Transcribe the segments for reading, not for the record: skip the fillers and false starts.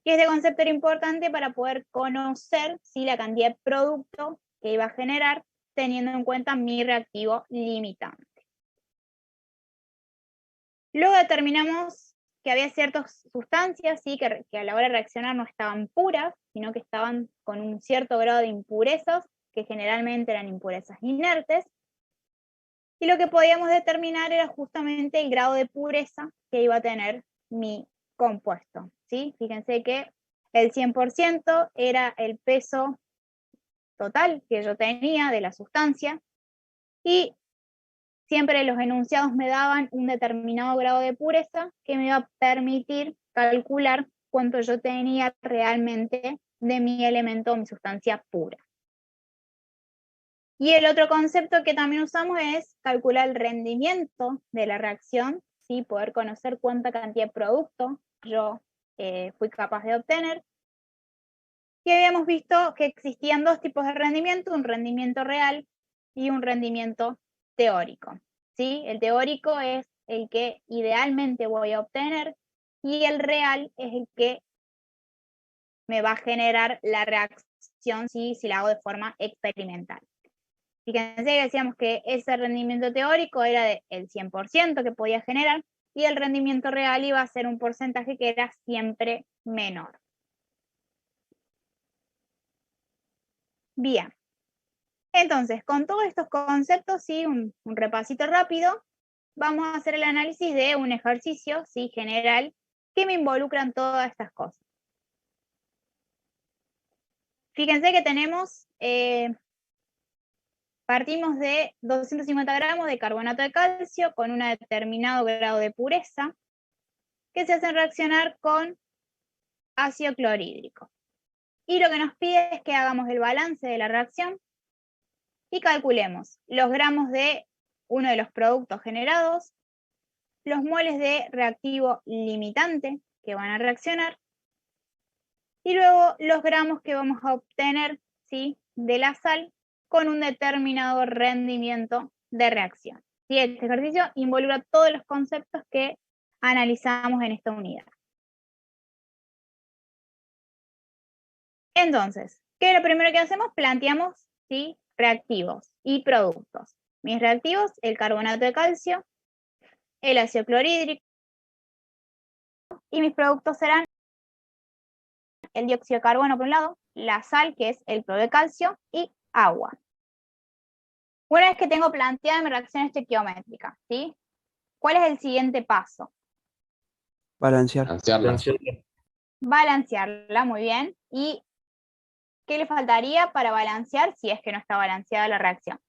Y este concepto era importante para poder conocer si la cantidad de producto que iba a generar teniendo en cuenta mi reactivo limitante. Luego determinamos que había ciertas sustancias, ¿sí? que a la hora de reaccionar no estaban puras, sino que estaban con un cierto grado de impurezas, que generalmente eran impurezas inertes, y lo que podíamos determinar era justamente el grado de pureza que iba a tener mi compuesto, ¿sí? Fíjense que el 100% era el peso total que yo tenía de la sustancia, y siempre los enunciados me daban un determinado grado de pureza que me iba a permitir calcular cuánto yo tenía realmente de mi elemento, mi sustancia pura. Y el otro concepto que también usamos es calcular el rendimiento de la reacción, ¿sí? Poder conocer cuánta cantidad de producto yo fui capaz de obtener. Y habíamos visto que existían dos tipos de rendimiento, un rendimiento real y un rendimiento teórico, ¿sí? El teórico es el que idealmente voy a obtener y el real es el que me va a generar la reacción si la hago de forma experimental. Fíjense que decíamos que ese rendimiento teórico era del 100% que podía generar y el rendimiento real iba a ser un porcentaje que era siempre menor. Bien. Entonces, con todos estos conceptos, ¿sí? un repasito rápido, vamos a hacer el análisis de un ejercicio, ¿sí? General que me involucran todas estas cosas. Fíjense que tenemos, partimos de 250 gramos de carbonato de calcio con un determinado grado de pureza que se hacen reaccionar con ácido clorhídrico. Y lo que nos pide es que hagamos el balance de la reacción y calculemos los gramos de uno de los productos generados, los moles de reactivo limitante que van a reaccionar y luego los gramos que vamos a obtener, ¿sí? De la sal con un determinado rendimiento de reacción. ¿Sí? Este ejercicio involucra todos los conceptos que analizamos en esta unidad. Entonces, ¿qué es lo primero que hacemos? Planteamos, ¿sí? Reactivos y productos. Mis reactivos, el carbonato de calcio, el ácido clorhídrico, y mis productos serán el dióxido de carbono por un lado, la sal, que es el cloro de calcio, y agua. Una vez que tengo planteada mi reacción estequiométrica, ¿sí? ¿Cuál es el siguiente paso? Balancearla. Balancearla, muy bien. ¿Y qué le faltaría para balancear si es que no está balanceada la reacción?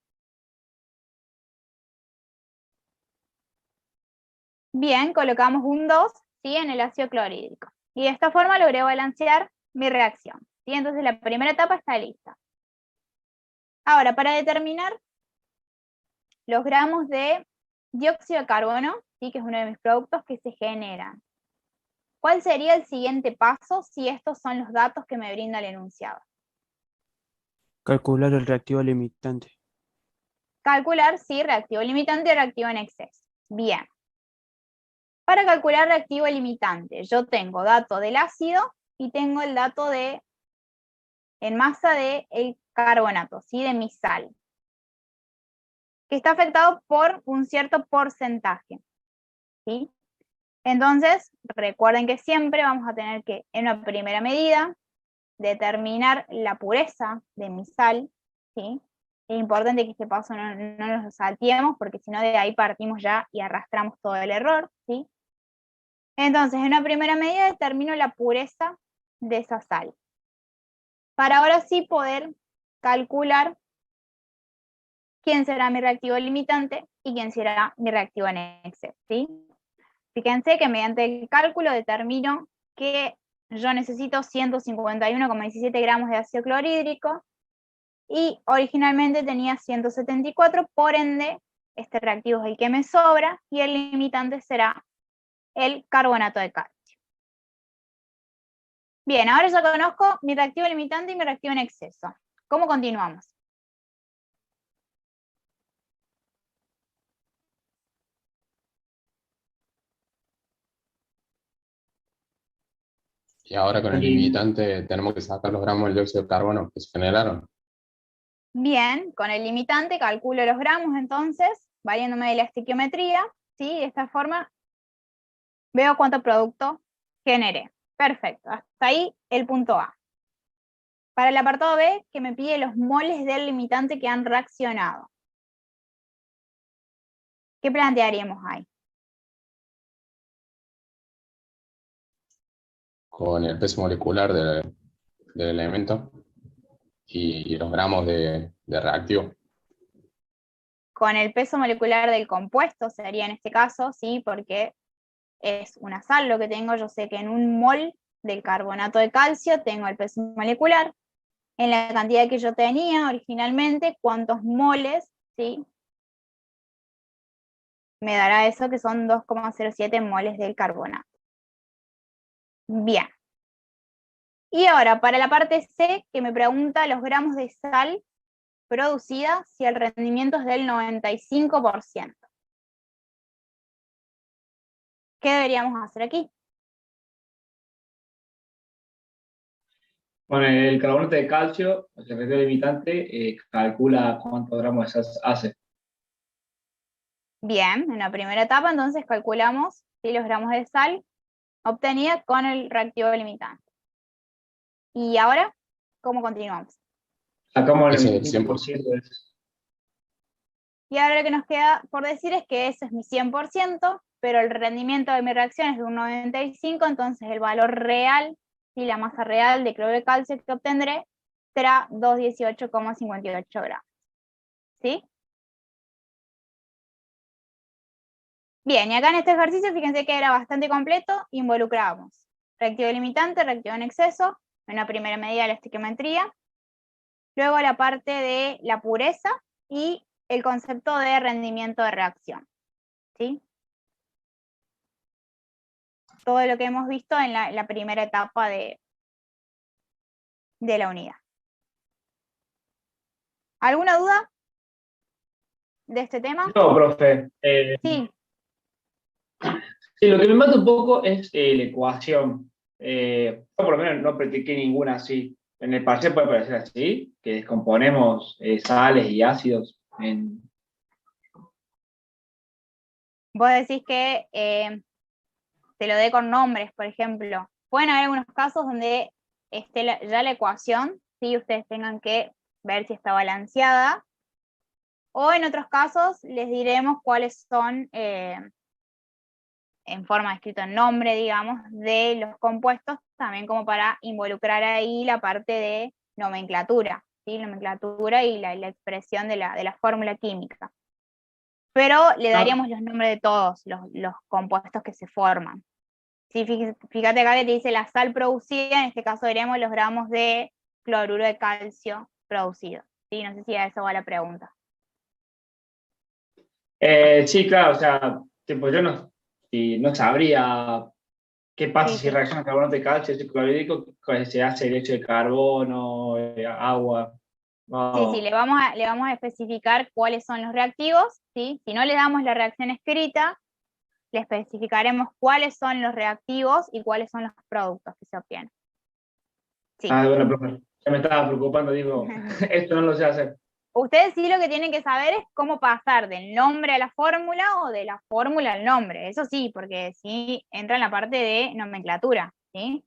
Bien, colocamos un 2, ¿sí? En el ácido clorhídrico. Y de esta forma logré balancear mi reacción, ¿sí? Entonces la primera etapa está lista. Ahora, para determinar los gramos de dióxido de carbono, ¿sí? Que es uno de mis productos que se generan. ¿Cuál sería el siguiente paso si estos son los datos que me brinda el enunciado? Calcular el reactivo limitante. Calcular si reactivo limitante o reactivo en exceso. Bien. Para calcular reactivo limitante, yo tengo dato del ácido y tengo el dato en masa del carbonato, ¿sí? De mi sal, que está afectado por un cierto porcentaje, ¿sí? Entonces, recuerden que siempre vamos a tener que, en una primera medida, determinar la pureza de mi sal, ¿sí? Es importante que este paso no nos salteemos, porque si no de ahí partimos ya y arrastramos todo el error, ¿sí? Entonces, en una primera medida determino la pureza de esa sal, para ahora sí poder calcular quién será mi reactivo limitante y quién será mi reactivo en exceso, ¿sí? Fíjense que mediante el cálculo determino que yo necesito 151,17 gramos de ácido clorhídrico y originalmente tenía 174, por ende este reactivo es el que me sobra y el limitante será el carbonato de calcio. Bien, ahora ya conozco mi reactivo limitante y mi reactivo en exceso. ¿Cómo continuamos? Y ahora con el Y, limitante tenemos que sacar los gramos de dióxido de carbono que se generaron. Bien, con el limitante calculo los gramos entonces, valiéndome de la estequiometría, ¿sí? De esta forma veo cuánto producto generé. Perfecto, hasta ahí el punto A. Para el apartado B, que me pide los moles del limitante que han reaccionado. ¿Qué plantearíamos ahí? Con el peso molecular del elemento y los gramos de reactivo. Con el peso molecular del compuesto sería en este caso, ¿sí? Porque es una sal lo que tengo. Yo sé que en un mol del carbonato de calcio tengo el peso molecular. En la cantidad que yo tenía originalmente, cuántos moles, ¿sí? Me dará eso que son 2,07 moles del carbonato. Bien. Y ahora, para la parte C, que me pregunta los gramos de sal producida si el rendimiento es del 95%. ¿Qué deberíamos hacer aquí? con el carbonato de calcio, el reactivo limitante, calcula cuántos gramos de sal hace. Bien, en la primera etapa entonces calculamos, ¿sí?, los gramos de sal obtenida con el reactivo limitante. Y ahora, ¿cómo continuamos? Sacamos el Ese es el 25% de eso. Y ahora lo que nos queda por decir es que ese es mi 100%, pero el rendimiento de mi reacción es de un 95%, entonces el valor real y la masa real de cloruro de calcio que obtendré será 218,58 gramos. ¿Sí? Bien, y acá en este ejercicio, fíjense que era bastante completo, involucrábamos reactivo limitante, reactivo en exceso, en una primera medida la estequiometría, luego la parte de la pureza y el concepto de rendimiento de reacción. ¿Sí? Todo lo que hemos visto en la primera etapa de la unidad. ¿Alguna duda de este tema? No, profe. Sí, Sí, lo que me mata un poco es la ecuación. Yo por lo menos no practiqué ninguna así. En el parcial puede parecer así, que descomponemos sales y ácidos en... vos decís que te lo dé con nombres, por ejemplo. Pueden haber algunos casos donde esté ya la ecuación, ¿sí? Ustedes tengan que ver si está balanceada, o en otros casos les diremos cuáles son, en forma de escrito en nombre, digamos, de los compuestos, también como para involucrar ahí la parte de nomenclatura, ¿sí? Nomenclatura y la expresión de la fórmula química. Pero le No, daríamos los nombres de todos los compuestos que se forman. Sí, fíjate acá que te dice la sal producida, en este caso veremos los gramos de cloruro de calcio producido. ¿Sí? No sé si a eso va la pregunta. sí, claro, o sea, tipo, yo no, no sabría qué pasa Sí, si sí. reacciona carbonato de calcio, ácido clorhídrico, se hace dióxido de carbono, agua. Sí, sí, No. le vamos a especificar cuáles son los reactivos, ¿sí? Si no le damos la reacción escrita, le especificaremos cuáles son los reactivos y cuáles son los productos que se obtienen. Sí. Ah, bueno, profe, ya me estaba preocupando, digo, esto no lo sé hacer. Ustedes sí lo que tienen que saber es cómo pasar del nombre a la fórmula o de la fórmula al nombre. Eso sí, porque sí entra en la parte de nomenclatura, ¿sí?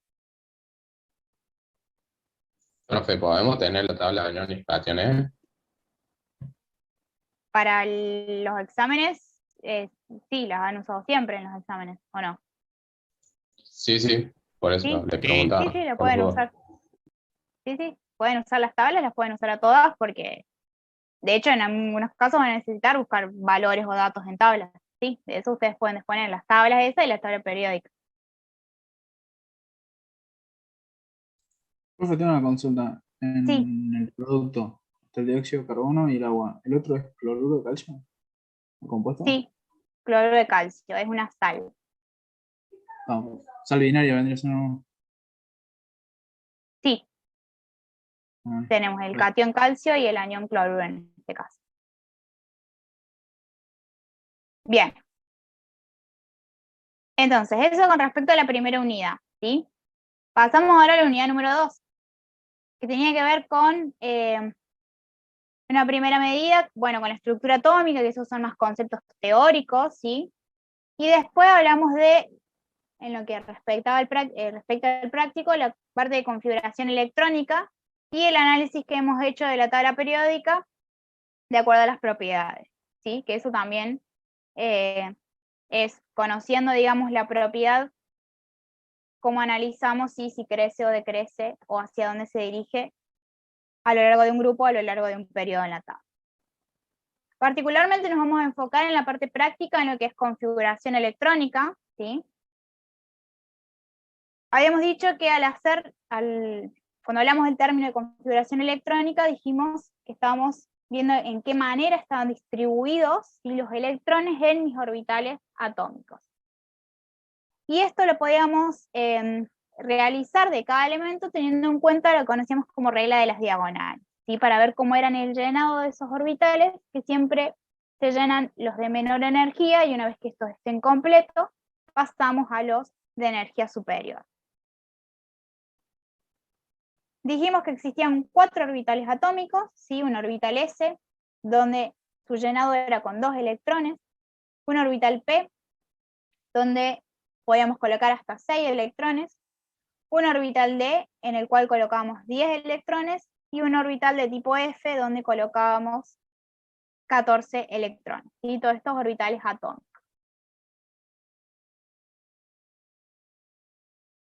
Profe, ¿podemos tener la tabla de ionizaciones? Para los exámenes, sí, las han usado siempre en los exámenes, ¿o no? Sí, sí, por eso Sí, le sí, preguntaba, sí, la por las pueden dudas. usar. Sí, sí, pueden usar las tablas, las pueden usar a todas porque, de hecho, en algunos casos van a necesitar buscar valores o datos en tablas. Sí, de eso ustedes pueden disponer las tablas esas y la tabla periódica. Profe, tengo una consulta. Sí, En el producto está el dióxido de carbono y el agua. ¿El otro es cloruro de calcio? ¿El compuesto? sí, cloruro de calcio, es una sal. No, sal binaria vendría siendo. Sí, Ah, tenemos el perfecto. catión calcio y el anión cloruro en este caso. Bien, entonces eso con respecto a la primera unidad, ¿sí? Pasamos ahora a la unidad número 2, que tenía que ver con una primera medida, bueno, con la estructura atómica, que esos son más conceptos teóricos, ¿sí? Y después hablamos de, en lo que respecta al práctico, la parte de configuración electrónica y el análisis que hemos hecho de la tabla periódica de acuerdo a las propiedades, ¿sí? Que eso también es conociendo, digamos, la propiedad, cómo analizamos si crece o decrece o hacia dónde se dirige a lo largo de un grupo, a lo largo de un periodo en la tabla. Particularmente nos vamos a enfocar en la parte práctica, en lo que es configuración electrónica, ¿sí? Habíamos dicho que cuando hablamos del término de configuración electrónica, dijimos que estábamos viendo en qué manera estaban distribuidos los electrones en mis orbitales atómicos. Y esto lo podíamos realizar de cada elemento teniendo en cuenta lo que conocemos como regla de las diagonales, ¿sí? Para ver cómo eran el llenado de esos orbitales, que siempre se llenan los de menor energía, y una vez que estos estén completos, pasamos a los de energía superior. Dijimos que existían 4 orbitales atómicos, ¿sí? Un orbital S, donde su llenado era con 2 electrones, un orbital P, donde podíamos colocar hasta 6 electrones, un orbital D, en el cual colocábamos 10 electrones, y un orbital de tipo F, donde colocábamos 14 electrones, y todos estos orbitales atómicos.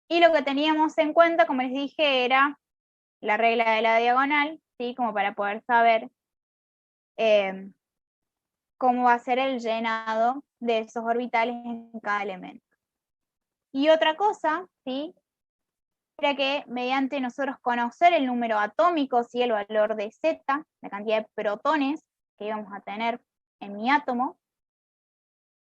Y lo que teníamos en cuenta, como les dije, era la regla de la diagonal, ¿sí? Como para poder saber cómo va a ser el llenado de esos orbitales en cada elemento. Y otra cosa, ¿sí? Era que mediante nosotros conocer el número atómico, ¿sí? El valor de Z, la cantidad de protones que íbamos a tener en mi átomo,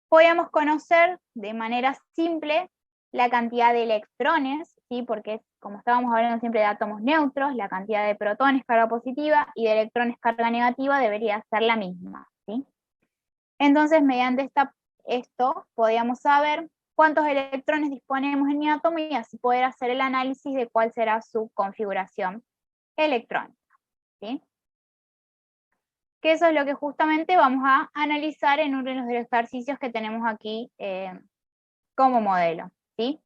podíamos conocer de manera simple la cantidad de electrones, ¿sí? Porque como estábamos hablando siempre de átomos neutros, la cantidad de protones carga positiva y de electrones carga negativa debería ser la misma, ¿sí? Entonces, mediante esto podíamos saber cuántos electrones disponemos en mi átomo y así poder hacer el análisis de cuál será su configuración electrónica, ¿sí? Que eso es lo que justamente vamos a analizar en uno de los ejercicios que tenemos aquí como modelo, ¿sí?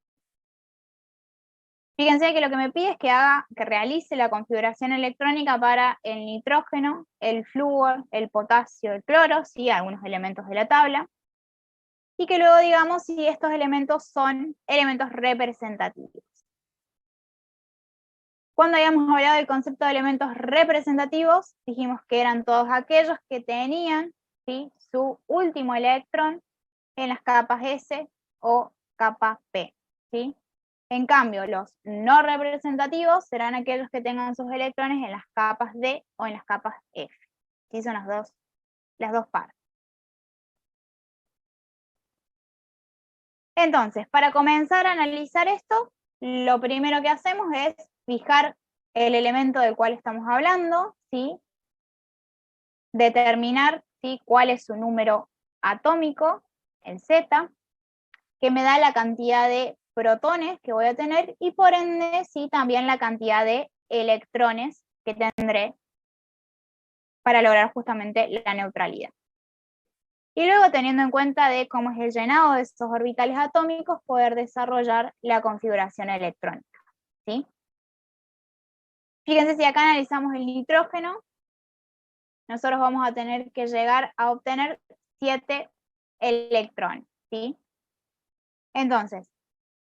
Fíjense que lo que me pide es que realice la configuración electrónica para el nitrógeno, el flúor, el potasio, el cloro, ¿sí? Algunos elementos de la tabla, y que luego digamos si estos elementos son elementos representativos. Cuando habíamos hablado del concepto de elementos representativos, dijimos que eran todos aquellos que tenían, ¿sí? Su último electrón en las capas S o capa P, ¿sí? En cambio, los no representativos serán aquellos que tengan sus electrones en las capas D o en las capas F, ¿sí? Son las dos partes. Entonces, para comenzar a analizar esto, lo primero que hacemos es fijar el elemento del cual estamos hablando, ¿sí? Determinar, ¿sí? Cuál es su número atómico, el Z, que me da la cantidad de protones que voy a tener y por ende, ¿sí? También la cantidad de electrones que tendré para lograr justamente la neutralidad. Y luego, teniendo en cuenta de cómo es el llenado de estos orbitales atómicos, poder desarrollar la configuración electrónica, ¿sí? Fíjense, si acá analizamos el nitrógeno, nosotros vamos a tener que llegar a obtener 7 electrones, ¿sí? Entonces,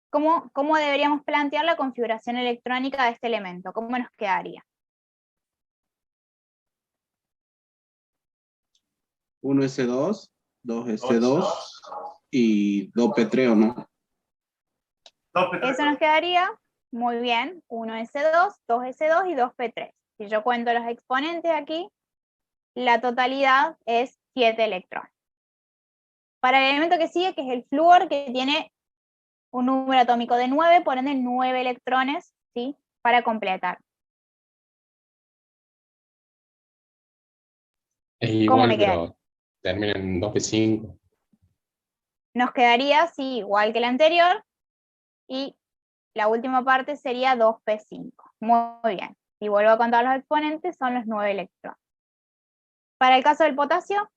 ¿cómo deberíamos plantear la configuración electrónica de este elemento? ¿Cómo nos quedaría? 1s2, 2s2 y 2p3, ¿o no? Eso nos quedaría muy bien, 1s2, 2s2 y 2p3. Si yo cuento los exponentes aquí, la totalidad es 7 electrones. Para el elemento que sigue, que es el flúor, que tiene un número atómico de 9, por ende 9 electrones, ¿sí? Para completar. Es ¿Cómo igual, me quedaría? pero termina en 2p5. Nos quedaría, sí, igual que el anterior, y la última parte sería 2p5. Muy bien. Si vuelvo a contar los exponentes, son los 9 electrones. Para el caso del potasio,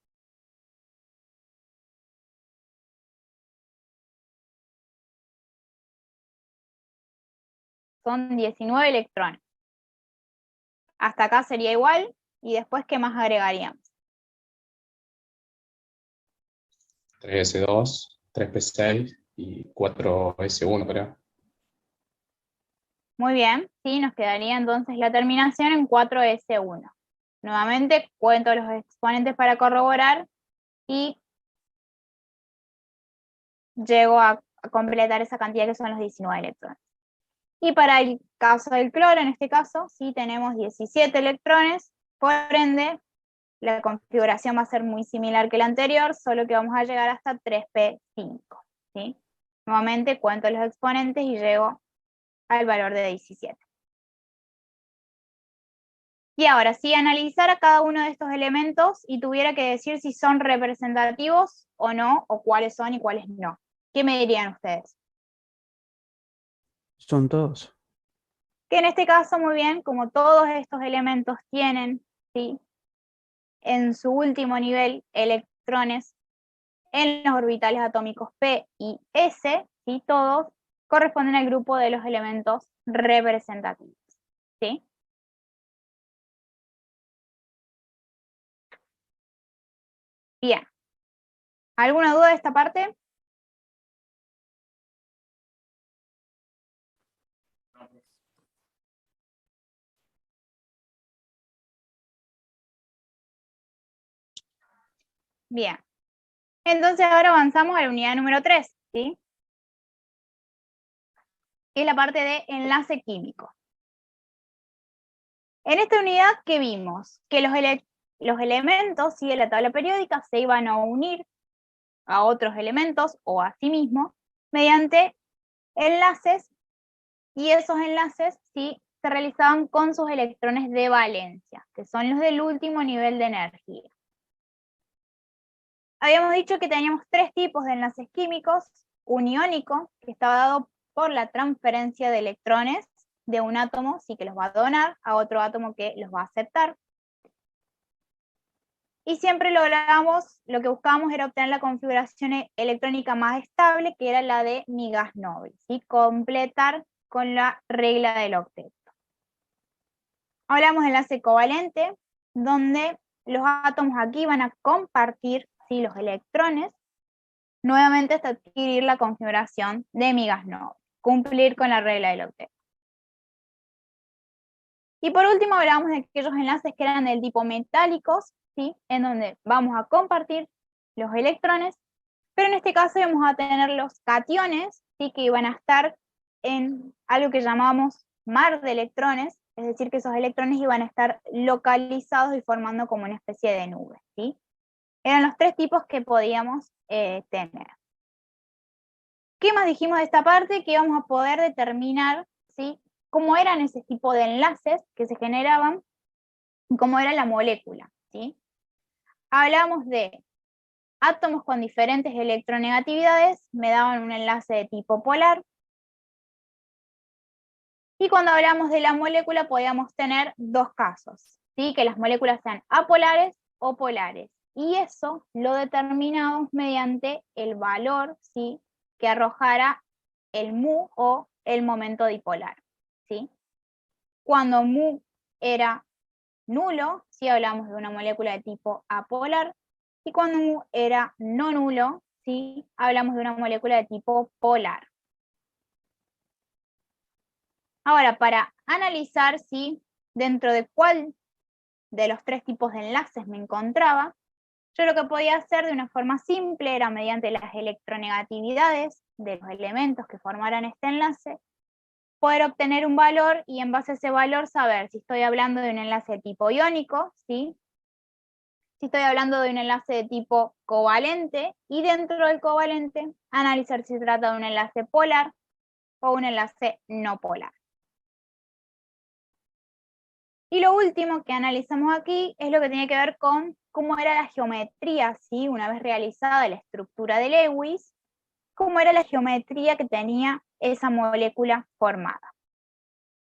son 19 electrones. Hasta acá sería igual, y después, ¿qué más agregaríamos? 3S2, 3P6 y 4S1, creo. Muy bien, sí, nos quedaría entonces la terminación en 4S1. Nuevamente cuento los exponentes para corroborar y llego a completar esa cantidad que son los 19 electrones. Y para el caso del cloro, en este caso, sí tenemos 17 electrones, por ende, la configuración va a ser muy similar que la anterior, solo que vamos a llegar hasta 3p5, ¿sí? Nuevamente cuento los exponentes y llego al valor de 17. Y ahora, si analizara cada uno de estos elementos y tuviera que decir si son representativos o no, o cuáles son y cuáles no, ¿qué me dirían ustedes? Son todos. Que en este caso, muy bien, como todos estos elementos tienen, ¿sí?, en su último nivel electrones en los orbitales atómicos P y S, ¿sí?, todos corresponden al grupo de los elementos representativos, ¿sí? Bien. ¿Alguna duda de esta parte? Bien. Entonces ahora avanzamos a la unidad número 3, ¿sí? Que es la parte de enlace químico. En esta unidad, ¿qué vimos? Que los elementos, ¿sí?, de la tabla periódica se iban a unir a otros elementos o a sí mismos mediante enlaces, y esos enlaces, ¿sí?, se realizaban con sus electrones de valencia, que son los del último nivel de energía. Habíamos dicho que teníamos 3 tipos de enlaces químicos: un iónico, que estaba dado por la transferencia de electrones de un átomo, sí, que los va a donar a otro átomo que los va a aceptar. Y siempre logramos, lo que buscábamos era obtener la configuración electrónica más estable, que era la de mi gas noble, ¿sí?, completar con la regla del octeto. Hablamos de enlace covalente, donde los átomos aquí van a compartir, ¿sí?, los electrones, nuevamente hasta adquirir la configuración de mi gas noble, cumplir con la regla del octeto. Y por último hablamos de aquellos enlaces que eran del tipo metálicos, ¿sí?, en donde vamos a compartir los electrones, pero en este caso vamos a tener los cationes, ¿sí?, que iban a estar en algo que llamamos mar de electrones, es decir, que esos electrones iban a estar localizados y formando como una especie de nube, ¿sí? Eran los 3 tipos que podíamos tener. ¿Qué más dijimos de esta parte? Que íbamos a poder determinar, ¿sí?, cómo eran ese tipo de enlaces que se generaban y cómo era la molécula, ¿sí? Hablamos de átomos con diferentes electronegatividades, me daban un enlace de tipo polar. Y cuando hablamos de la molécula podíamos tener 2 casos, ¿sí?, que las moléculas sean apolares o polares. Y eso lo determinamos mediante el valor, ¿sí?, que arrojara el mu o el momento dipolar, ¿sí? Cuando mu era nulo, ¿sí?, hablamos de una molécula de tipo apolar, y cuando mu era no nulo, ¿sí?, hablamos de una molécula de tipo polar. Ahora, para analizar si dentro de cuál de los 3 tipos de enlaces me encontraba, yo lo que podía hacer de una forma simple era, mediante las electronegatividades de los elementos que formaran este enlace, poder obtener un valor y en base a ese valor saber si estoy hablando de un enlace de tipo iónico, ¿sí?, si estoy hablando de un enlace de tipo covalente, y dentro del covalente analizar si se trata de un enlace polar o un enlace no polar. Y lo último que analizamos aquí es lo que tiene que ver con cómo era la geometría, ¿sí?, una vez realizada la estructura de Lewis, cómo era la geometría que tenía esa molécula formada.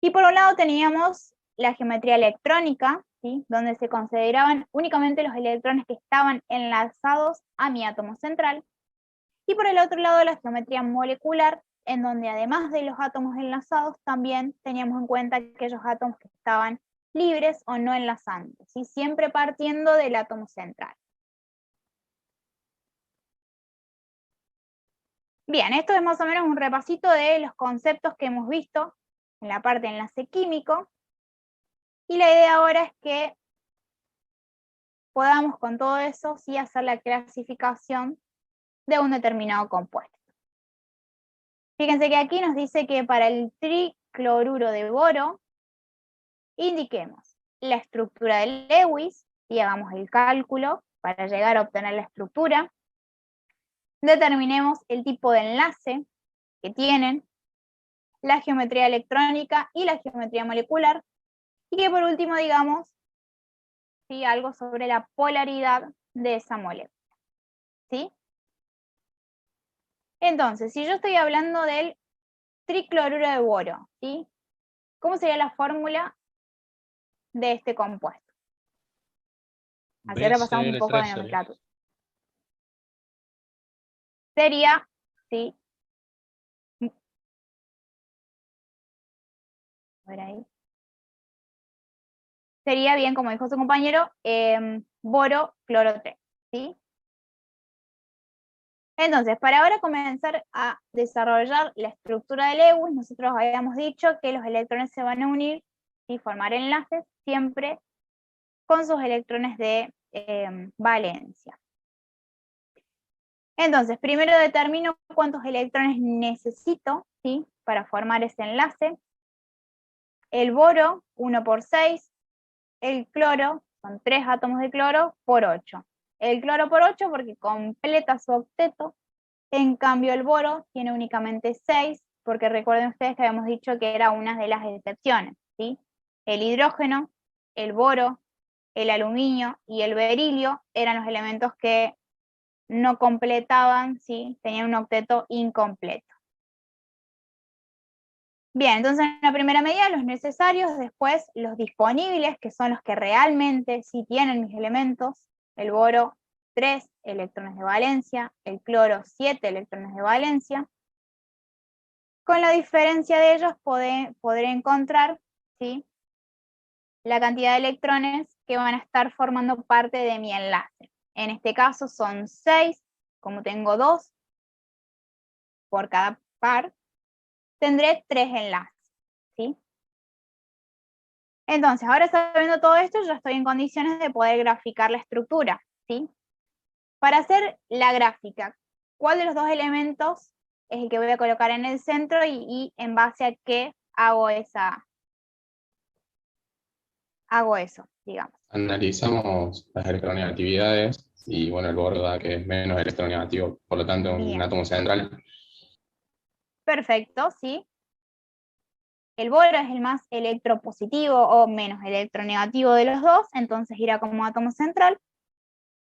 Y por un lado teníamos la geometría electrónica, ¿sí? Donde se consideraban únicamente los electrones que estaban enlazados a mi átomo central. Y por el otro lado la geometría molecular, en donde además de los átomos enlazados, también teníamos en cuenta aquellos átomos que estaban libres o no enlazantes, ¿sí? Siempre partiendo del átomo central. Bien, esto es más o menos un repasito de los conceptos que hemos visto en la parte de enlace químico. Y la idea ahora es que podamos con todo eso sí hacer la clasificación de un determinado compuesto. Fíjense que aquí nos dice que para el tricloruro de boro, indiquemos la estructura de Lewis y hagamos el cálculo para llegar a obtener la estructura. Determinemos el tipo de enlace que tienen, la geometría electrónica y la geometría molecular, y que por último digamos ¿sí? Algo sobre la polaridad de esa molécula. ¿Sí? Entonces, si yo estoy hablando del tricloruro de boro, ¿sí? ¿Cómo sería la fórmula de este compuesto? Así ahora pasamos un poco de nomenclatura. Sería, ¿sí? A ver ahí. Sería bien, como dijo su compañero, boro cloro 3, ¿sí? Entonces, para ahora comenzar a desarrollar la estructura de Lewis, nosotros habíamos dicho que los electrones se van a unir y formar enlaces siempre con sus electrones de valencia. Entonces, primero determino cuántos electrones necesito, ¿sí? Para formar ese enlace. El boro, 1 por 6. El cloro, son 3 átomos de cloro, por 8. El cloro por 8 porque completa su octeto. En cambio, el boro tiene únicamente 6, porque recuerden ustedes que habíamos dicho que era una de las excepciones, ¿sí? El hidrógeno, el boro, el aluminio y el berilio eran los elementos que no completaban, ¿sí? Tenían un octeto incompleto. Bien, entonces en la primera medida los necesarios, después los disponibles, que son los que realmente sí tienen mis elementos, el boro 3 electrones de valencia, el cloro 7 electrones de valencia. Con la diferencia de ellos podré encontrar, ¿sí? La cantidad de electrones que van a estar formando parte de mi enlace. En este caso son 6, como tengo 2 por cada par, tendré 3 enlaces, ¿sí? Entonces, ahora sabiendo todo esto, ya estoy en condiciones de poder graficar la estructura, ¿sí? Para hacer la gráfica, ¿cuál de los dos elementos es el que voy a colocar en el centro y en base a qué hago eso, digamos? Analizamos las electronegatividades y bueno, el boro da que es menos electronegativo, por lo tanto un Bien. átomo central. Perfecto, ¿sí? El boro es el más electropositivo o menos electronegativo de los dos, entonces irá como átomo central.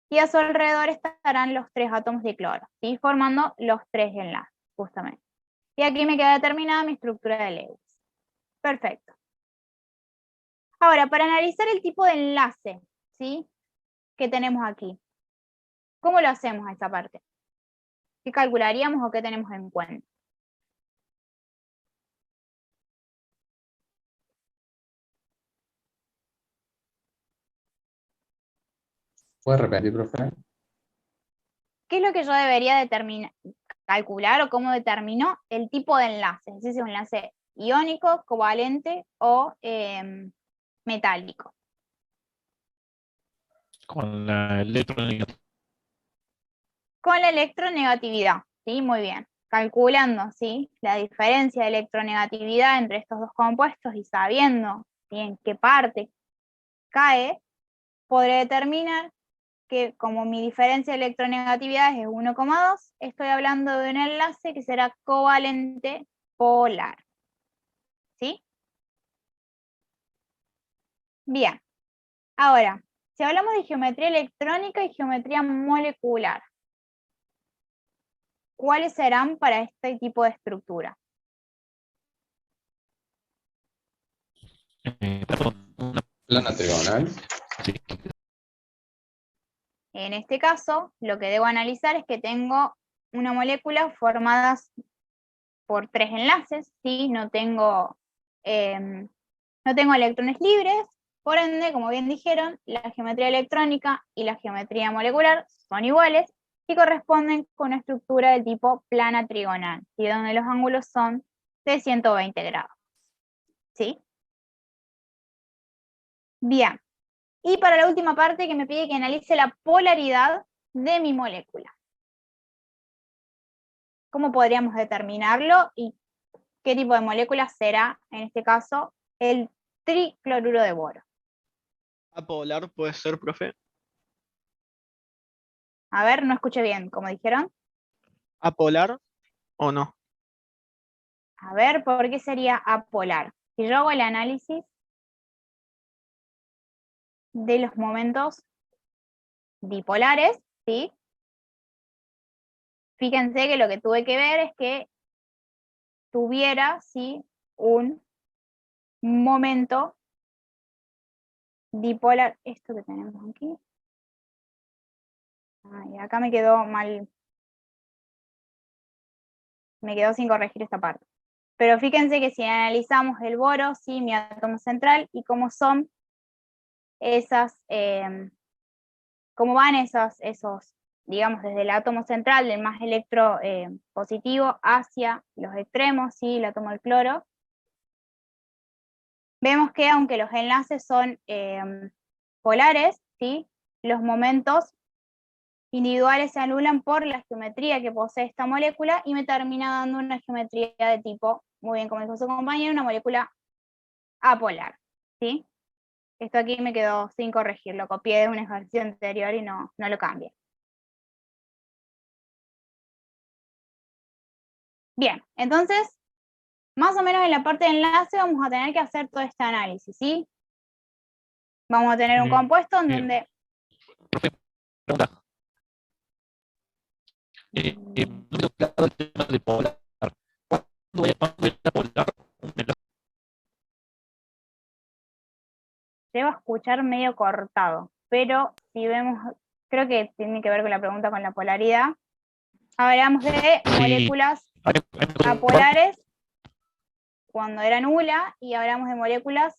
Y a su alrededor estarán los 3 átomos de cloro, ¿sí? Formando los 3 enlaces, justamente. Y aquí me queda determinada mi estructura de Lewis. Perfecto. Ahora, para analizar el tipo de enlace, ¿sí? Que tenemos aquí. ¿Cómo lo hacemos a esta parte? ¿Qué calcularíamos o qué tenemos en cuenta? ¿Puede repetir, profe? ¿Qué es lo que yo debería calcular o cómo determino el tipo de enlace? Es decir, si es un enlace iónico, covalente o metálico. Con la electronegatividad. Con la electronegatividad, ¿sí? Muy bien. Calculando, ¿sí? La diferencia de electronegatividad entre estos dos compuestos y sabiendo, ¿sí? En qué parte cae, podré determinar que como mi diferencia de electronegatividad es 1,2, estoy hablando de un enlace que será covalente polar. ¿Sí? Bien. Ahora, si hablamos de geometría electrónica y geometría molecular, ¿cuáles serán para este tipo de estructura? Perdón, una Plana trigonal. sí, En este caso, lo que debo analizar es que tengo una molécula formada por 3 enlaces, ¿sí? No tengo electrones libres, por ende, como bien dijeron, la geometría electrónica y la geometría molecular son iguales y corresponden con una estructura del tipo plana trigonal, ¿sí? Donde los ángulos son de 120 grados. ¿Sí? Bien. Y para la última parte que me pide que analice la polaridad de mi molécula. ¿Cómo podríamos determinarlo y qué tipo de molécula será, en este caso, el tricloruro de boro? Apolar puede ser, profe. A ver, no escuché bien, ¿cómo dijeron? ¿Apolar o no? A ver, ¿por qué sería apolar? Si yo hago el análisis de los momentos dipolares, ¿sí? Fíjense que lo que tuve que ver es que tuviera, ¿sí?, un momento dipolar. Esto que tenemos aquí. Ay, acá me quedó mal. Me quedó sin corregir esta parte. Pero fíjense que si analizamos el boro, ¿sí?, mi átomo central, y cómo son esas, cómo van esos, digamos, desde el átomo central, del más positivo, hacia los extremos, ¿sí?, el átomo del cloro, vemos que aunque los enlaces son polares, ¿sí?, los momentos individuales se anulan por la geometría que posee esta molécula y me termina dando una geometría de tipo, muy bien como dijo su compañero, una molécula apolar, ¿sí? Esto aquí me quedó sin corregir, lo copié de un ejercicio anterior y no lo cambié. Bien, entonces, más o menos en la parte de enlace vamos a tener que hacer todo este análisis, ¿sí? Vamos a tener un compuesto en donde... profe, pregunta. No me quedó claro el tema de polar. ¿Cuándo voy a polar un enlace? Debo escuchar medio cortado, pero si vemos, creo que tiene que ver con la pregunta con la polaridad. Hablamos de Sí. moléculas apolares cuando era nula y hablamos de moléculas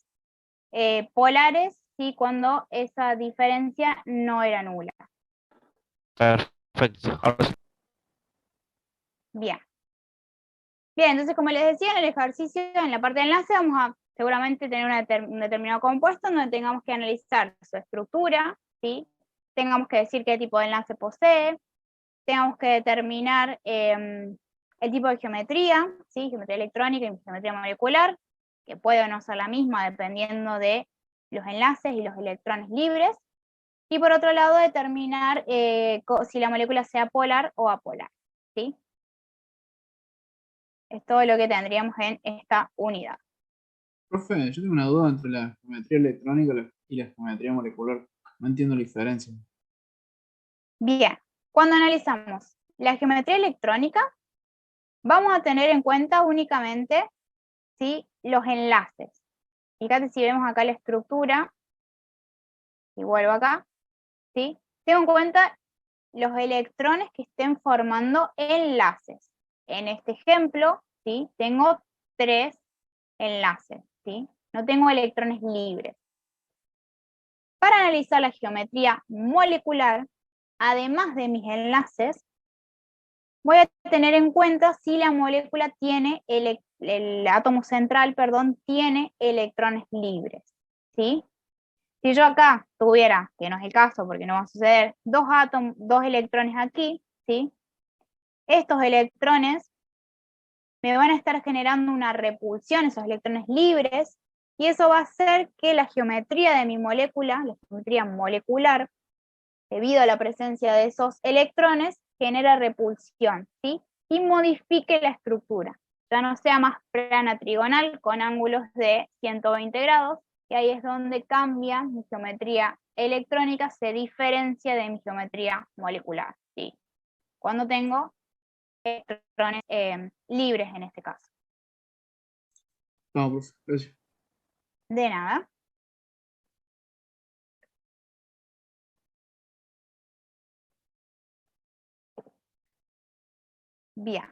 polares, ¿sí?, cuando esa diferencia no era nula. Perfecto. Ahora sí. Bien. Bien, entonces como les decía, en el ejercicio, en la parte de enlace, vamos a seguramente tener un determinado compuesto en donde tengamos que analizar su estructura, ¿sí? Tengamos que decir qué tipo de enlace posee, tengamos que determinar el tipo de geometría, ¿sí?, geometría electrónica y geometría molecular, que puede o no ser la misma dependiendo de los enlaces y los electrones libres, y por otro lado determinar si la molécula sea polar o apolar, ¿sí? Es todo lo que tendríamos en esta unidad. Profe, yo tengo una duda entre la geometría electrónica y la geometría molecular. No entiendo la diferencia. Bien, cuando analizamos la geometría electrónica, vamos a tener en cuenta únicamente, ¿sí?, los enlaces. Fíjate si vemos acá la estructura, y vuelvo acá, ¿sí? Tengo en cuenta los electrones que estén formando enlaces. En este ejemplo, ¿sí?, tengo 3 enlaces, ¿sí? No tengo electrones libres. Para analizar la geometría molecular, además de mis enlaces, voy a tener en cuenta si la molécula tiene, el átomo central, perdón, tiene electrones libres, ¿sí? Si yo acá tuviera, que no es el caso porque no va a suceder, dos electrones aquí, ¿sí? Estos electrones me van a estar generando una repulsión, esos electrones libres, y eso va a hacer que la geometría de mi molécula, la geometría molecular, debido a la presencia de esos electrones, genera repulsión, ¿sí?, y modifique la estructura. Ya no sea más plana trigonal con ángulos de 120 grados, y ahí es donde cambia mi geometría electrónica, se diferencia de mi geometría molecular, ¿sí? Cuando tengo electrones libres en este caso. No, profe, gracias. De nada. Bien.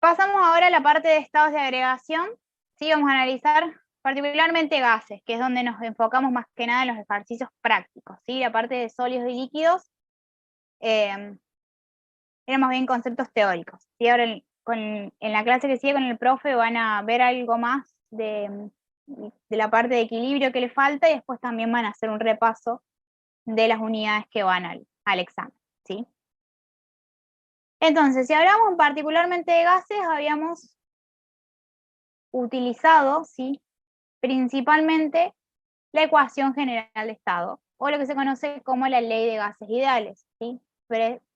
Pasamos ahora a la parte de estados de agregación. Sí, vamos a analizar particularmente gases, que es donde nos enfocamos más que nada en los ejercicios prácticos. ¿Sí? La parte de sólidos y líquidos eran más bien conceptos teóricos. ¿Sí? Ahora en la clase que sigue con el profe van a ver algo más de la parte de equilibrio que le falta, y después también van a hacer un repaso de las unidades que van al examen. ¿Sí? Entonces, si hablamos particularmente de gases, habíamos utilizado, ¿sí?, principalmente la ecuación general de estado, o lo que se conoce como la ley de gases ideales, ¿sí?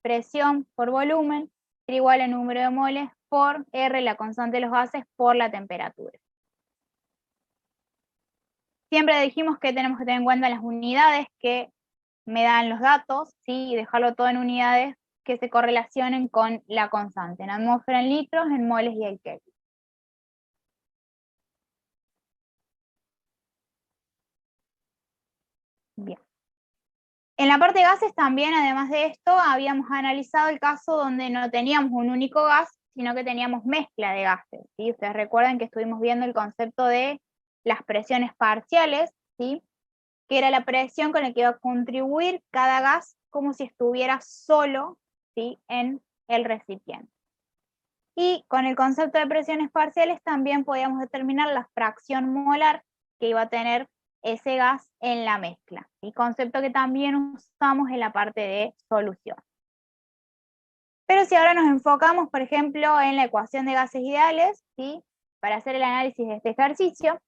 Presión por volumen era igual a número de moles por R, la constante de los gases, por la temperatura. Siempre dijimos que tenemos que tener en cuenta las unidades que me dan los datos, ¿sí?, y dejarlo todo en unidades que se correlacionen con la constante, en atmósfera, en litros, en moles y en Kelvin. Bien. En la parte de gases también, además de esto, habíamos analizado el caso donde no teníamos un único gas, sino que teníamos mezcla de gases, ¿sí? Ustedes recuerdan que estuvimos viendo el concepto de las presiones parciales, ¿sí?, que era la presión con la que iba a contribuir cada gas como si estuviera solo, ¿sí?, en el recipiente. Y con el concepto de presiones parciales también podíamos determinar la fracción molar que iba a tener ese gas en la mezcla, ¿sí?, concepto que también usamos en la parte de solución. Pero si ahora nos enfocamos, por ejemplo, en la ecuación de gases ideales, ¿sí?, para hacer el análisis de este ejercicio,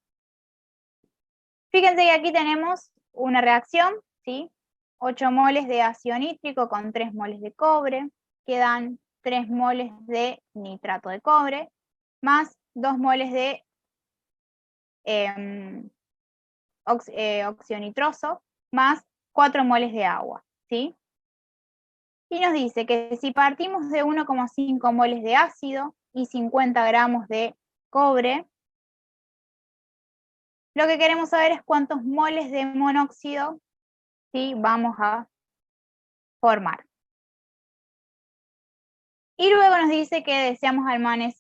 fíjense que aquí tenemos una reacción, ¿sí?, 8 moles de ácido nítrico con 3 moles de cobre, que dan 3 moles de nitrato de cobre, más 2 moles de óxido nitroso, más 4 moles de agua, ¿sí? Y nos dice que si partimos de 1,5 moles de ácido y 50 gramos de cobre, lo que queremos saber es cuántos moles de monóxido, ¿sí?, vamos a formar. Y luego nos dice que deseamos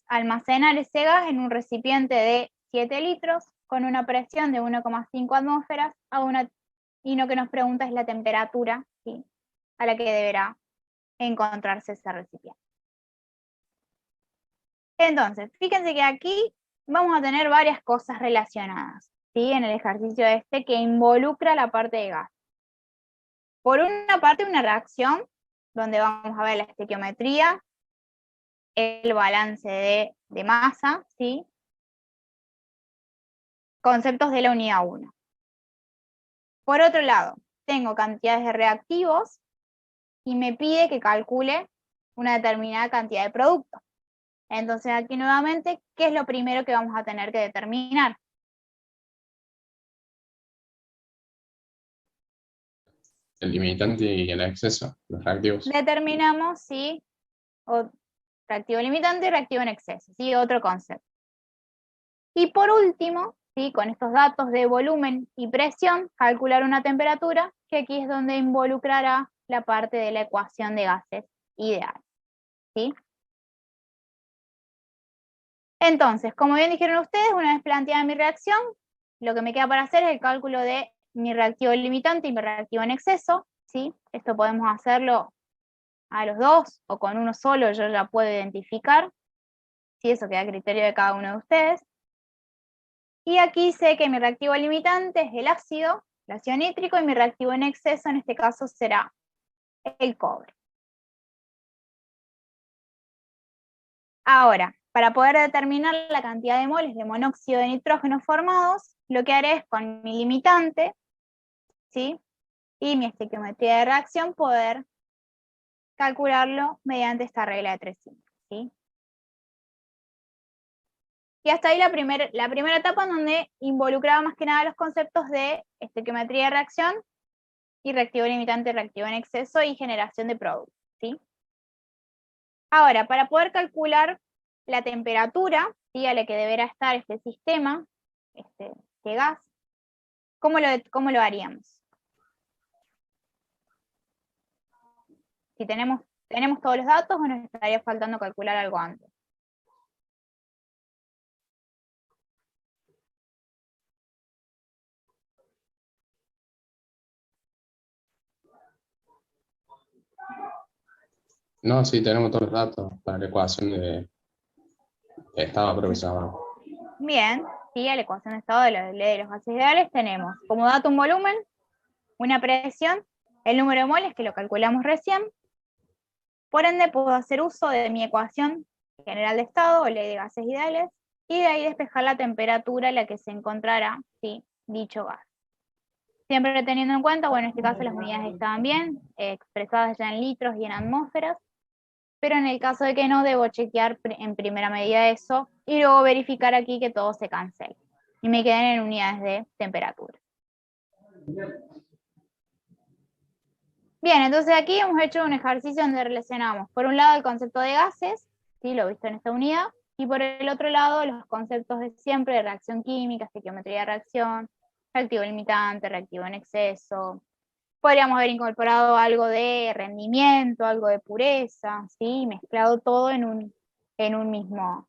almacenar ese gas en un recipiente de 7 litros con una presión de 1,5 atmósferas y lo que nos pregunta es la temperatura, ¿sí?, a la que deberá encontrarse ese recipiente. Entonces, fíjense que aquí vamos a tener varias cosas relacionadas, ¿sí?, en el ejercicio este que involucra la parte de gas. Por una parte, una reacción donde vamos a ver la estequiometría, el balance de masa, ¿sí?, conceptos de la unidad 1. Por otro lado, tengo cantidades de reactivos y me pide que calcule una determinada cantidad de producto. Entonces aquí nuevamente, ¿qué es lo primero que vamos a tener que determinar? El limitante y el exceso, los reactivos. Determinamos si reactivo limitante y reactivo en exceso, ¿sí?, otro concepto. Y por último, ¿sí?, con estos datos de volumen y presión, calcular una temperatura, que aquí es donde involucrará la parte de la ecuación de gases ideal, ¿sí? Entonces, como bien dijeron ustedes, una vez planteada mi reacción, lo que me queda para hacer es el cálculo de mi reactivo limitante y mi reactivo en exceso, ¿sí? Esto podemos hacerlo a los dos o con uno solo, yo ya puedo identificar, ¿sí? Eso queda a criterio de cada uno de ustedes. Y aquí sé que mi reactivo limitante es el ácido nítrico, y mi reactivo en exceso en este caso será el cobre. Ahora, para poder determinar la cantidad de moles de monóxido de nitrógeno formados, lo que haré es con mi limitante, ¿sí?, y mi estequiometría de reacción poder calcularlo mediante esta regla de 3,5, ¿sí? Y hasta ahí la primera etapa, en donde involucraba más que nada los conceptos de estequiometría de reacción y reactivo limitante, reactivo en exceso y generación de productos, ¿sí? Ahora, para poder calcular la temperatura, ¿sí? A la que deberá estar este sistema, este gas, ¿cómo lo haríamos? Si tenemos todos los datos o nos estaría faltando calcular algo antes. No, sí, tenemos todos los datos para la ecuación de estado, creo que se llama. Bien, sí, a la ecuación de estado de los gases ideales tenemos como dato un volumen, una presión, el número de moles que lo calculamos recién. Por ende, puedo hacer uso de mi ecuación general de estado o ley de gases ideales y de ahí despejar la temperatura en la que se encontrará, ¿sí?, dicho gas. Siempre teniendo en cuenta, bueno, en este caso las unidades estaban bien, expresadas ya en litros y en atmósferas, pero en el caso de que no, debo chequear en primera medida eso y luego verificar aquí que todo se cancele y me queden en unidades de temperatura. Bien, entonces aquí hemos hecho un ejercicio donde relacionamos, por un lado, el concepto de gases, ¿sí?, lo visto en esta unidad, y por el otro lado, los conceptos de siempre de reacción química, estequiometría de reacción, reactivo limitante, reactivo en exceso. Podríamos haber incorporado algo de rendimiento, algo de pureza, ¿sí?, mezclado todo en un mismo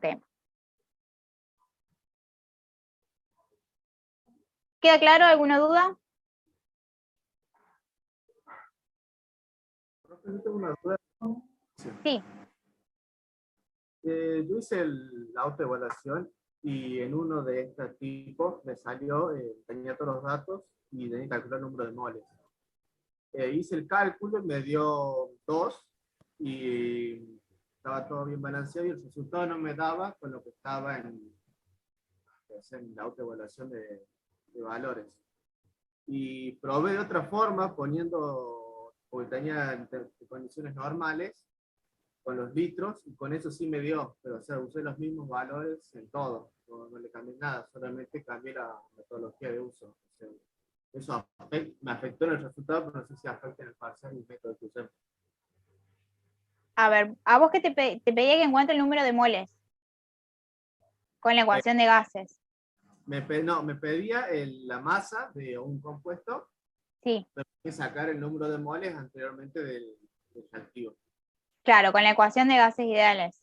tema. ¿Queda claro? ¿Alguna duda? Profe, yo tengo una duda. Sí. Yo hice la autoevaluación y en uno de estos tipos me salió, tenía todos los datos y tenía que calcular el número de moles. Hice el cálculo y me dio 2 y estaba todo bien balanceado y el resultado no me daba con lo que estaba en la autoevaluación de valores. Y probé de otra forma poniendo, porque tenía condiciones normales, con los litros, y con eso sí me dio, pero o sea, usé los mismos valores en todo, no le cambié nada, solamente cambié la metodología de uso. O sea, eso me afectó en el resultado, pero no sé si afecta en el parcial y el método que usé. A ver, a vos que te pedía que encuentre el número de moles con la ecuación de gases. Me pedía la masa de un compuesto, Sí. pero hay que sacar el número de moles anteriormente del reactivo. Claro, con la ecuación de gases ideales.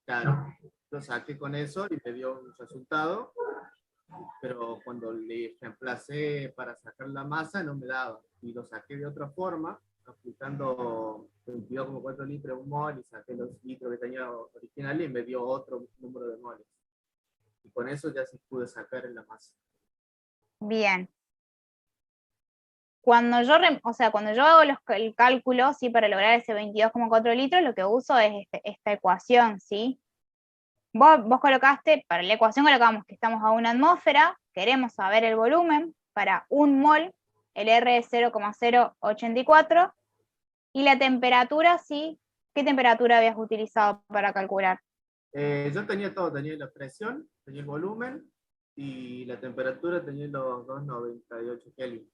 Claro, lo saqué con eso y me dio un resultado, pero cuando le reemplacé para sacar la masa no me daba. Y lo saqué de otra forma, aplicando 22,4 litros de un mol y saqué los litros que tenía original y me dio otro número de moles. Y con eso ya sí pude sacar en la masa. Bien. Cuando yo hago el cálculo, ¿sí?, para lograr ese 22,4 litros, lo que uso es esta ecuación, ¿sí? Vos colocaste, para la ecuación colocamos que estamos a una atmósfera, queremos saber el volumen, para un mol, el R es 0,084, y la temperatura, ¿sí? ¿Qué temperatura habías utilizado para calcular? Yo tenía todo, tenía la presión, tenía el volumen y la temperatura tenía los 298 Kelvin.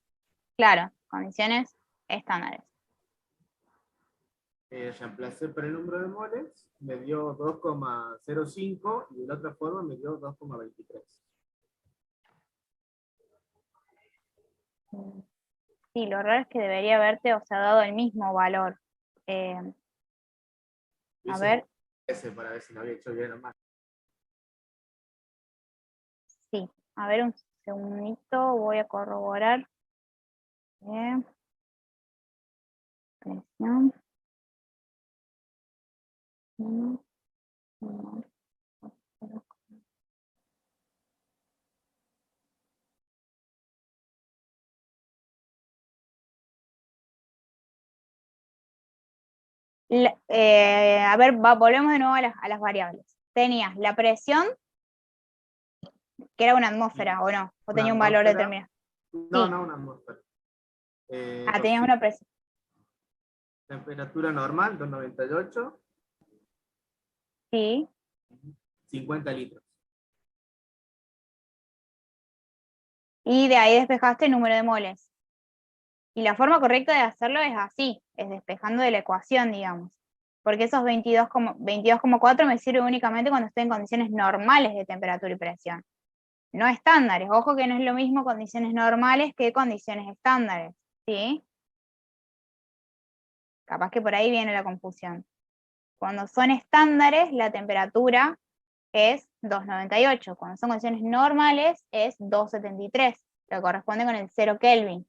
Claro, condiciones estándares. Reemplacé por el número de moles, me dio 2,05 y de la otra forma me dio 2,23. Sí, lo raro es que debería haberte, dado el mismo valor. A ver. Ese para ver si lo había hecho bien o mal. Sí, a ver un segundito, voy a corroborar. Bien. Presión. A ver, volvemos de nuevo a las variables. Tenías la presión, que era una atmósfera, ¿o no? ¿O tenía un valor determinado? No, Sí. no, una atmósfera. Tenías una presión. Temperatura normal, 298. Sí. 50 litros. Y de ahí despejaste el número de moles. Y la forma correcta de hacerlo es así. es despejando de la ecuación, digamos. Porque esos 22,4 me sirven únicamente cuando estoy en condiciones normales de temperatura y presión. No estándares. Ojo que no es lo mismo condiciones normales que condiciones estándares, ¿sí? Capaz que por ahí viene la confusión. Cuando son estándares, la temperatura es 298. Cuando son condiciones normales, es 273, que corresponde con el 0 Kelvin.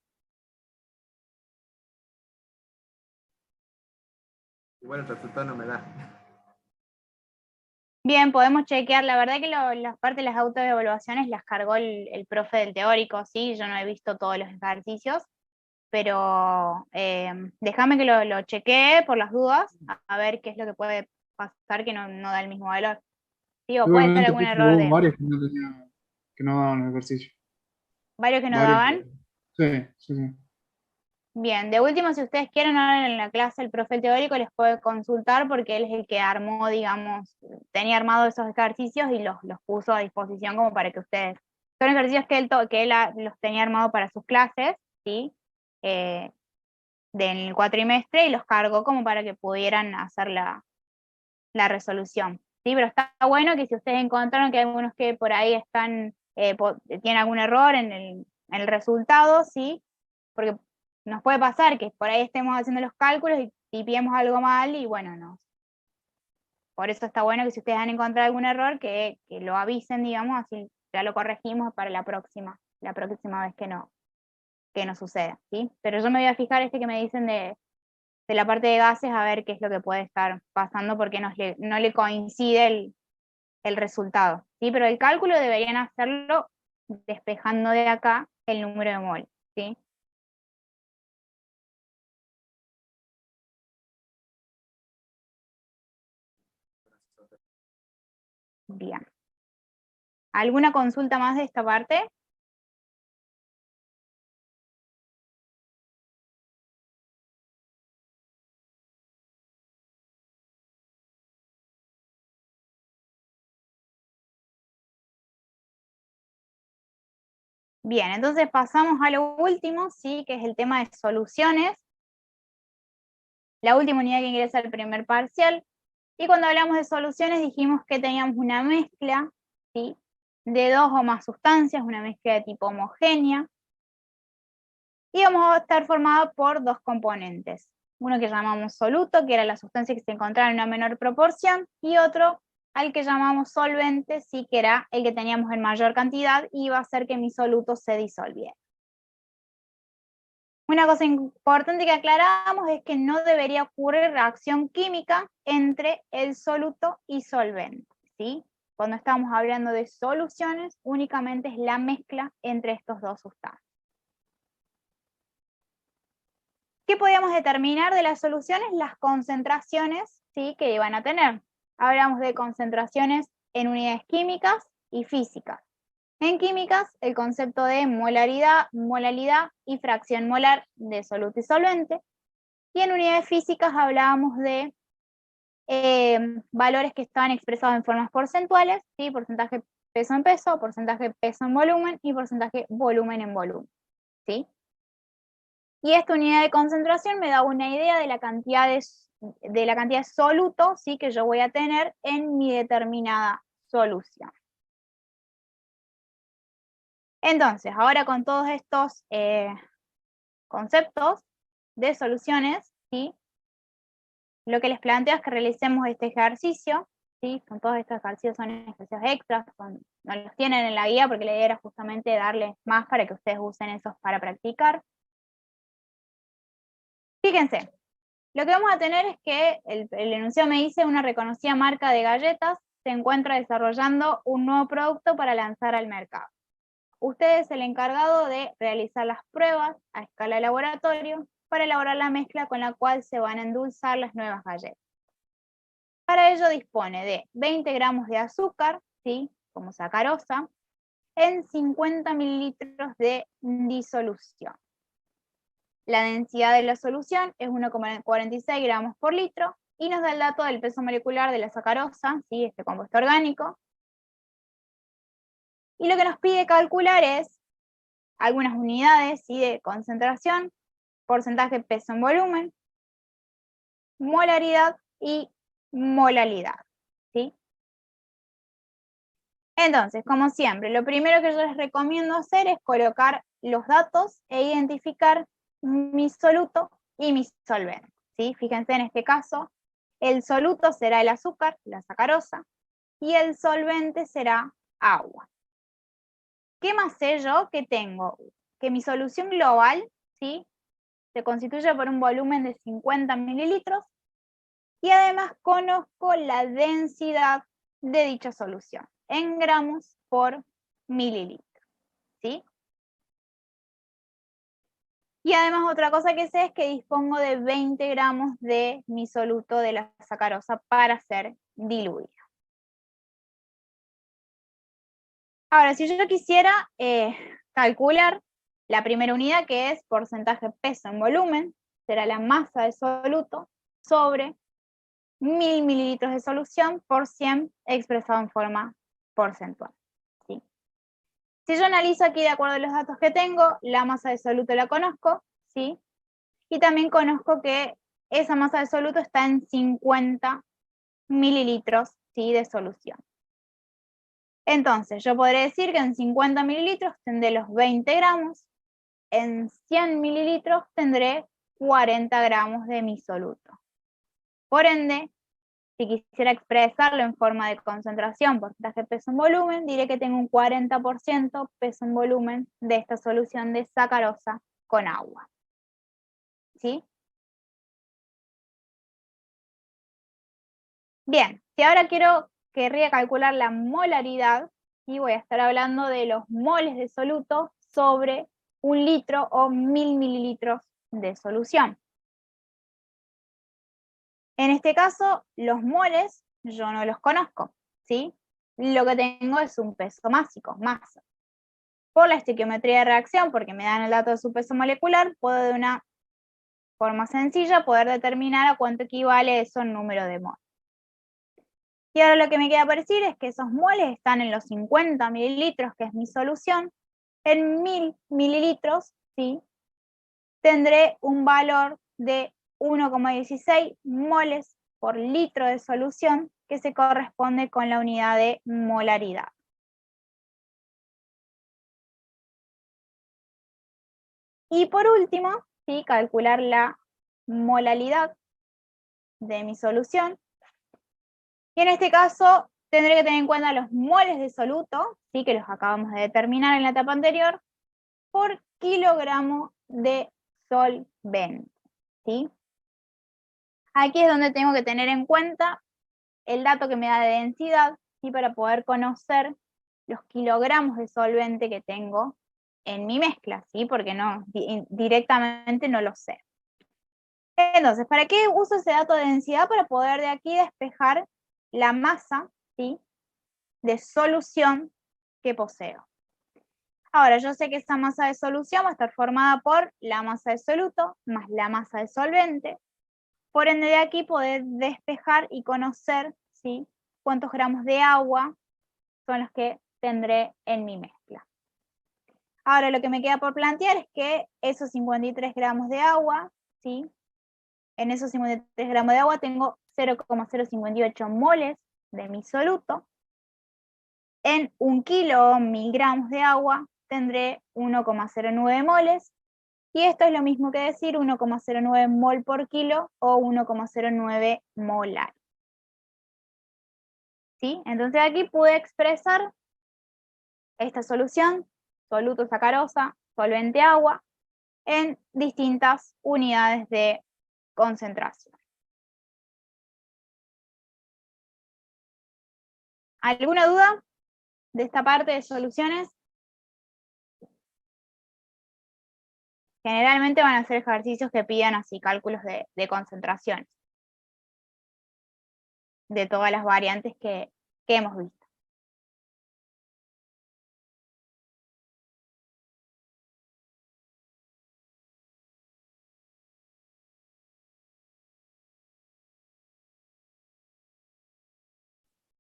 Igual el resultado no me da. Bien, podemos chequear. La verdad que las partes de las autoevaluaciones las cargó el profe del teórico, ¿sí? Yo no he visto todos los ejercicios, pero déjame que lo chequee por las dudas, a ver qué es lo que puede pasar que no da el mismo valor. Sí, o puede ser Igualmente algún puse error de varios que no daban el ejercicio. varios que no Varios. daban. Sí, sí, sí. Bien, de último, si ustedes quieren, ahora en la clase el profe teórico les puede consultar porque él es el que armó, digamos, tenía armado esos ejercicios y los puso a disposición como para que ustedes, son ejercicios que él los tenía armado para sus clases, ¿sí? Del cuatrimestre y los cargó como para que pudieran hacer la resolución, ¿sí? Pero está bueno que si ustedes encontraron que hay algunos que por ahí están, tienen algún error en el resultado, ¿sí? Porque nos puede pasar que por ahí estemos haciendo los cálculos y tipiemos algo mal y bueno, no. Por eso está bueno que si ustedes han encontrado algún error, que lo avisen, digamos, así ya lo corregimos para la próxima vez que no suceda, ¿sí? Pero yo me voy a fijar que me dicen de la parte de gases a ver qué es lo que puede estar pasando porque no le coincide el resultado, ¿sí? Pero el cálculo deberían hacerlo despejando de acá el número de mol, ¿sí? Bien. ¿Alguna consulta más de esta parte? Bien, entonces pasamos a lo último, sí, que es el tema de soluciones. La última unidad que ingresa al primer parcial. Y cuando hablamos de soluciones dijimos que teníamos una mezcla, ¿sí? De dos o más sustancias, una mezcla de tipo homogénea. Y vamos a estar formada por dos componentes. Uno que llamamos soluto, que era la sustancia que se encontraba en una menor proporción, y otro al que llamamos solvente, sí, que era el que teníamos en mayor cantidad y iba a hacer que mi soluto se disolviera. Una cosa importante que aclaramos es que no debería ocurrir reacción química entre el soluto y solvente, ¿sí? Cuando estamos hablando de soluciones, únicamente es la mezcla entre estos dos sustancias. ¿Qué podíamos determinar de las soluciones? Las concentraciones, ¿sí?, que iban a tener. Hablamos de concentraciones en unidades químicas y físicas. En químicas, el concepto de molaridad y fracción molar de soluto y solvente. Y en unidades físicas hablábamos de valores que estaban expresados en formas porcentuales, ¿sí? Porcentaje peso en peso, porcentaje peso en volumen y porcentaje volumen en volumen, ¿sí? Y esta unidad de concentración me da una idea de la cantidad de soluto, ¿sí?, que yo voy a tener en mi determinada solución. Entonces, ahora con todos estos conceptos de soluciones, ¿sí?, lo que les planteo es que realicemos este ejercicio, ¿sí? Con todos estos ejercicios son ejercicios extras, no los tienen en la guía porque la idea era justamente darles más para que ustedes usen esos para practicar. Fíjense, lo que vamos a tener es que el enunciado me dice una reconocida marca de galletas se encuentra desarrollando un nuevo producto para lanzar al mercado. Usted es el encargado de realizar las pruebas a escala de laboratorio para elaborar la mezcla con la cual se van a endulzar las nuevas galletas. Para ello dispone de 20 gramos de azúcar, ¿sí?, como sacarosa, en 50 mililitros de disolución. La densidad de la solución es 1,46 gramos por litro y nos da el dato del peso molecular de la sacarosa, ¿sí?, este compuesto orgánico. Y lo que nos pide calcular es algunas unidades, ¿sí?, de concentración, porcentaje peso en volumen, molaridad y molalidad, ¿sí? Entonces, como siempre, lo primero que yo les recomiendo hacer es colocar los datos e identificar mi soluto y mi solvente, ¿sí? Fíjense en este caso, el soluto será el azúcar, la sacarosa, y el solvente será agua. ¿Qué más sé yo? Que tengo que mi solución global, ¿sí?, se constituye por un volumen de 50 mililitros y además conozco la densidad de dicha solución en gramos por mililitro, ¿sí? Y además otra cosa que sé es que dispongo de 20 gramos de mi soluto de la sacarosa para ser diluida. Ahora, si yo quisiera calcular la primera unidad, que es porcentaje peso en volumen, será la masa de soluto sobre 1000 mililitros de solución por 100 expresado en forma porcentual, ¿sí? Si yo analizo aquí de acuerdo a los datos que tengo, la masa de soluto la conozco, ¿sí? Y también conozco que esa masa de soluto está en 50 mililitros, ¿sí?, de solución. Entonces, yo podré decir que en 50 mililitros tendré los 20 gramos, en 100 mililitros tendré 40 gramos de mi soluto. Por ende, si quisiera expresarlo en forma de concentración, porcentaje de peso en volumen, diré que tengo un 40% peso en volumen de esta solución de sacarosa con agua, ¿sí? Bien, si ahora querría calcular la molaridad, y voy a estar hablando de los moles de soluto sobre 1 litro o 1000 mililitros de solución. En este caso, los moles yo no los conozco, ¿sí? Lo que tengo es un peso másico, masa. Por la estequiometría de reacción, porque me dan el dato de su peso molecular, puedo de una forma sencilla poder determinar a cuánto equivale eso en número de moles. Y ahora lo que me queda por decir es que esos moles están en los 50 mililitros, que es mi solución. En 1000 mililitros, ¿sí?, tendré un valor de 1,16 moles por litro de solución, que se corresponde con la unidad de molaridad. Y por último, ¿sí?, calcular la molalidad de mi solución. Y en este caso tendré que tener en cuenta los moles de soluto, ¿sí?, que los acabamos de determinar en la etapa anterior, por kilogramo de solvente, ¿sí? Aquí es donde tengo que tener en cuenta el dato que me da de densidad, ¿sí?, para poder conocer los kilogramos de solvente que tengo en mi mezcla, ¿sí?, porque no, directamente no lo sé. Entonces, ¿para qué uso ese dato de densidad? Para poder de aquí despejar la masa, ¿sí?, de solución que poseo. Ahora, yo sé que esa masa de solución va a estar formada por la masa de soluto más la masa de solvente. Por ende, de aquí poder despejar y conocer, ¿sí?, cuántos gramos de agua son los que tendré en mi mezcla. Ahora, lo que me queda por plantear es que esos 53 gramos de agua, ¿sí?, en esos 53 gramos de agua tengo 0,058 moles de mi soluto. En 1 kilo o 1000 gramos de agua tendré 1,09 moles. Y esto es lo mismo que decir 1,09 mol por kilo o 1,09 molar. ¿Sí? Entonces aquí pude expresar esta solución, soluto sacarosa, solvente agua, en distintas unidades de concentración. ¿Alguna duda de esta parte de soluciones? Generalmente van a ser ejercicios que pidan así cálculos de concentraciones de todas las variantes que hemos visto.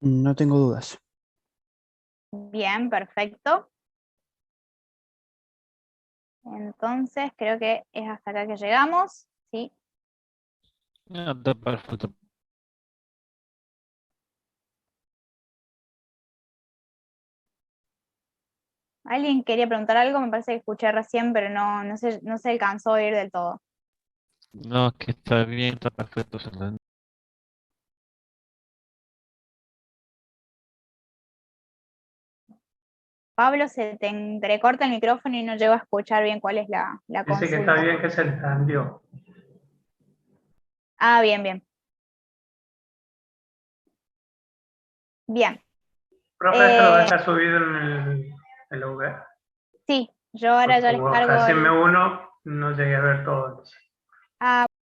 No tengo dudas. Bien, perfecto. Entonces creo que es hasta acá que llegamos, ¿sí? Está perfecto. ¿Alguien quería preguntar algo? Me parece que escuché recién, pero no se alcanzó a oír del todo. No, que está bien, está perfecto. Se entendió. Pablo, se te entrecorta el micrófono y no llego a escuchar bien cuál es la Dice que está consulta. bien, que se entendió. Ah, bien, bien. Bien. Profe, ¿esto lo deja subido en el UV? Sí, yo ahora ya les Como cargo casi me uno, no llegué a ver todo. Ah,